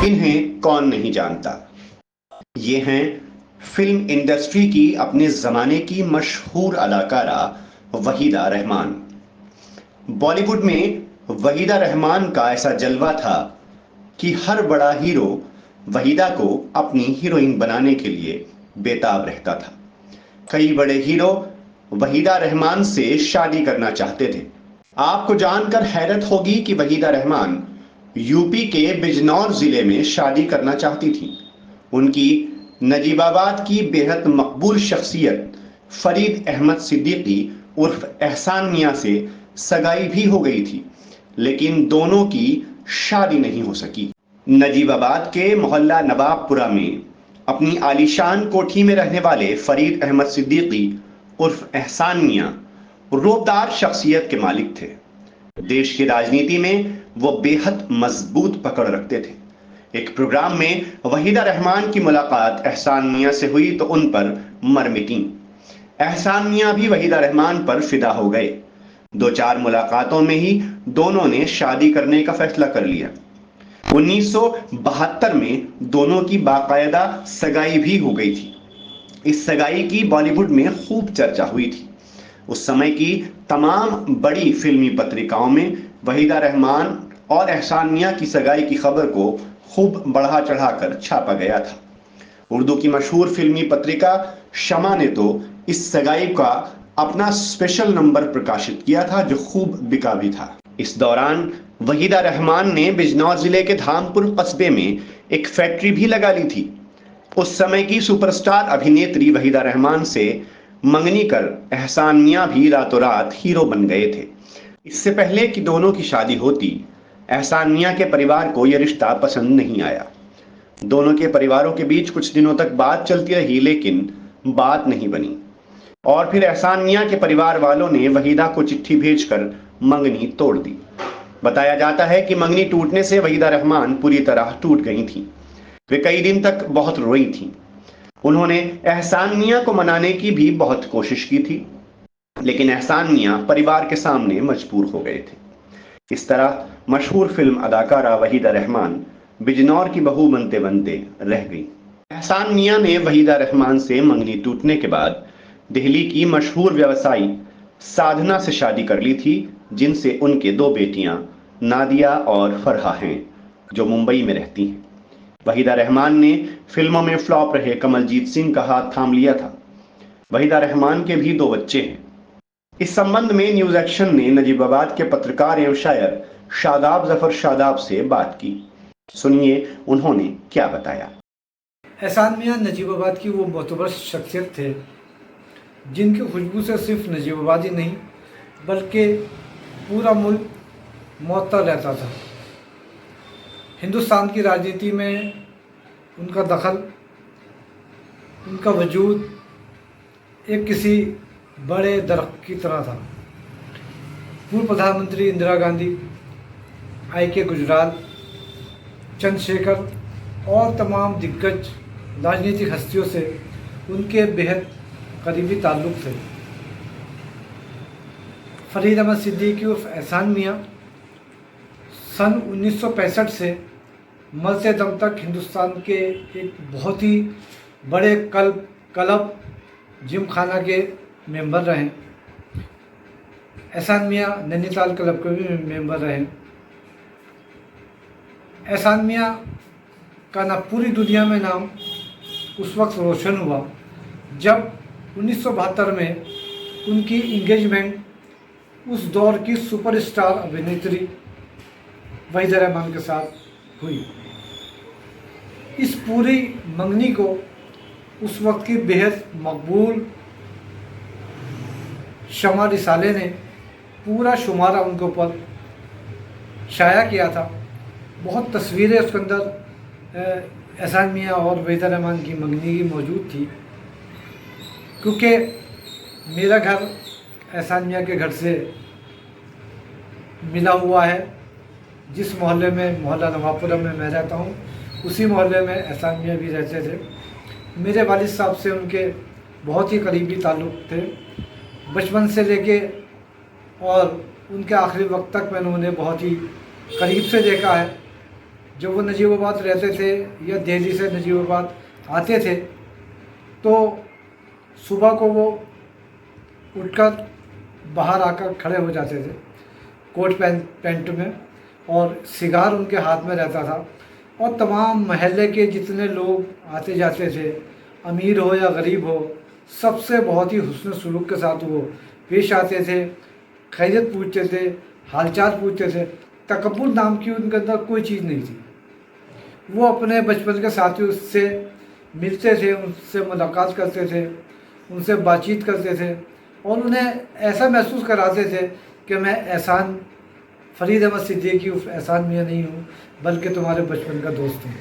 इन्हें कौन नहीं जानता। ये हैं फिल्म इंडस्ट्री की अपने जमाने की मशहूर अदाकारा वहीदा रहमान। बॉलीवुड में वहीदा रहमान का ऐसा जलवा था कि हर बड़ा हीरो वहीदा को अपनी हीरोइन बनाने के लिए बेताब रहता था। कई बड़े हीरो वहीदा रहमान से शादी करना चाहते थे। आपको जानकर हैरत होगी कि वहीदा रहमान यूपी के बिजनौर जिले में शादी करना चाहती थी। उनकी नजीबाबाद की बेहद मकबूल शख्सियत फरीद अहमद सिद्दीकी उर्फ एहसान मियां से सगाई भी हो गई थी, लेकिन दोनों की शादी नहीं हो सकी। नजीबाबाद के मोहल्ला नवाबपुरा में अपनी आलीशान कोठी में रहने वाले फरीद अहमद सिद्दीकी उर्फ एहसान मियां रोबदार शख्सियत के मालिक थे। देश की राजनीति में वो बेहद मजबूत पकड़ रखते थे। एक प्रोग्राम में वहीदा रहमान की मुलाकात एहसान मियां से हुई तो उन पर मर मिटी। एहसान मियां भी वहीदा रहमान पर फिदा हो गए। 2-4 मुलाकातों में ही दोनों ने शादी करने का फैसला कर लिया। 1972 में दोनों की बाकायदा सगाई भी हो गई थी। इस सगाई की बॉलीवुड में खूब चर्चा हुई थी। उस समय की तमाम बड़ी फिल्मी पत्रिकाओं में वहीदा रहमान और एहसान मियां की सगाई की खबर को खूब बढ़ा चढ़ाकर छापा गया था। उर्दू की मशहूर फिल्मी पत्रिका शमा ने तो इस सगाई का अपना स्पेशल नंबर प्रकाशित किया था, जो खूब बिका भी था। इस दौरान वहीदा रहमान ने बिजनौर जिले के धामपुर कस्बे में एक फैक्ट्री भी लगा ली थी। उस समय की सुपरस्टार अभिनेत्री वहीदा रहमान से मंगनी कर एहसान मियां भी रातों रात हीरो बन गए थे। इससे पहले कि दोनों की शादी होती, एहसान मियां के परिवार को यह रिश्ता पसंद नहीं आया। दोनों के परिवारों के बीच कुछ दिनों तक बात चलती रही, लेकिन बात नहीं बनी और फिर एहसान मियां के परिवार वालों ने वहीदा को चिट्ठी भेजकर मंगनी तोड़ दी। बताया जाता है कि मंगनी टूटने से वहीदा रहमान पूरी तरह टूट गई थीं। वे कई दिन तक बहुत रोई थीं। उन्होंने एहसान मियां को मनाने की भी बहुत कोशिश की थी, लेकिन एहसान मियां परिवार के सामने मजबूर हो गए थे। इस तरह मशहूर फिल्म अदाकारा वहीदा रहमान बिजनौर की बहू बनते बनते रह गई। एहसान मियां ने वहीदा रहमान से मंगनी टूटने के बाद दिल्ली की मशहूर व्यवसायी साधना से शादी कर ली थी, जिनसे उनके 2 बेटियां नादिया और फरहा हैं, जो मुंबई में रहती हैं। वहीदा रहमान ने फिल्मों में फ्लॉप रहे कमलजीत सिंह का हाथ थाम लिया था। वहीदा रहमान के भी 2 बच्चे हैं। इस संबंध में न्यूज एक्शन ने नजीबाबाद के पत्रकार एवं शायर शादाब जफर शादाब से बात की। सुनिए उन्होंने क्या बताया। एहसान मियां नजीबाबाद की वो मोतबर शख्सियत थे जिनकी खुशबू से सिर्फ नजीबाबाद ही नहीं बल्कि पूरा मुल्क मुअत्तर रहता था। हिंदुस्तान की राजनीति में उनका दखल, उनका वजूद एक किसी बड़े दरख्त की तरह था। पूर्व प्रधानमंत्री इंदिरा गांधी, I.K. गुजराल, चंद्रशेखर और तमाम दिग्गज राजनीतिक हस्तियों से उनके बेहद करीबी ताल्लुक़ थे। फरीद अहमद सिद्दीकी उर्फ एहसान मियां सन 1965 से मरते दम तक हिंदुस्तान के एक बहुत ही बड़े क्लब जिम खाना के मेंबर रहे। एहसान मियां नैनीताल क्लब के भी मेंबर रहे। एहसान मियां का ना पूरी दुनिया में नाम उस वक्त रोशन हुआ जब 1972 में उनकी इंगेजमेंट उस दौर की सुपरस्टार अभिनेत्री वहीदा रहमान के साथ हुई। इस पूरी मंगनी को उस वक्त की बेहद मकबूल शमा रिसाले ने पूरा शुमारा उनके ऊपर शाया किया था। बहुत तस्वीरें उसके अंदर एहसान मियां और वहीदा रहमान की मंगनी की मौजूद थी, क्योंकि मेरा घर एहसान मियां के घर से मिला हुआ है। जिस मोहल्ले में मोहल्ला नवाबपुरा में मैं रहता हूँ, उसी मोहल्ले में एहसान मियां भी रहते थे। मेरे वालिद साहब से उनके बहुत ही करीबी ताल्लुक़ थे। बचपन से लेके और उनके आखिरी वक्त तक मैंने उन्हें बहुत ही करीब से देखा है जब वो नजीबाबाद रहते थे या दिल्ली से नजीबाबाद आते थे तो सुबह को वो उठकर बाहर आकर खड़े हो जाते थे कोट पैंट में, और सिगार उनके हाथ में रहता था, और तमाम महल्ले के जितने लोग आते जाते थे, अमीर हो या गरीब हो, सबसे बहुत ही हुस्न सलूक के साथ वो पेश आते थे, खैरियत पूछते थे, हालचाल पूछते थे। तकब्बुर नाम की उनके अंदर कोई चीज़ नहीं थी। वो अपने बचपन के साथियों से मिलते थे, उनसे मुलाकात करते थे, उनसे बातचीत करते थे, और उन्हें ऐसा महसूस कराते थे कि मैं फरीद अहमद सिद्दीकी एहसान मियाँ नहीं हूँ, बल्कि तुम्हारे बचपन का दोस्त हूँ।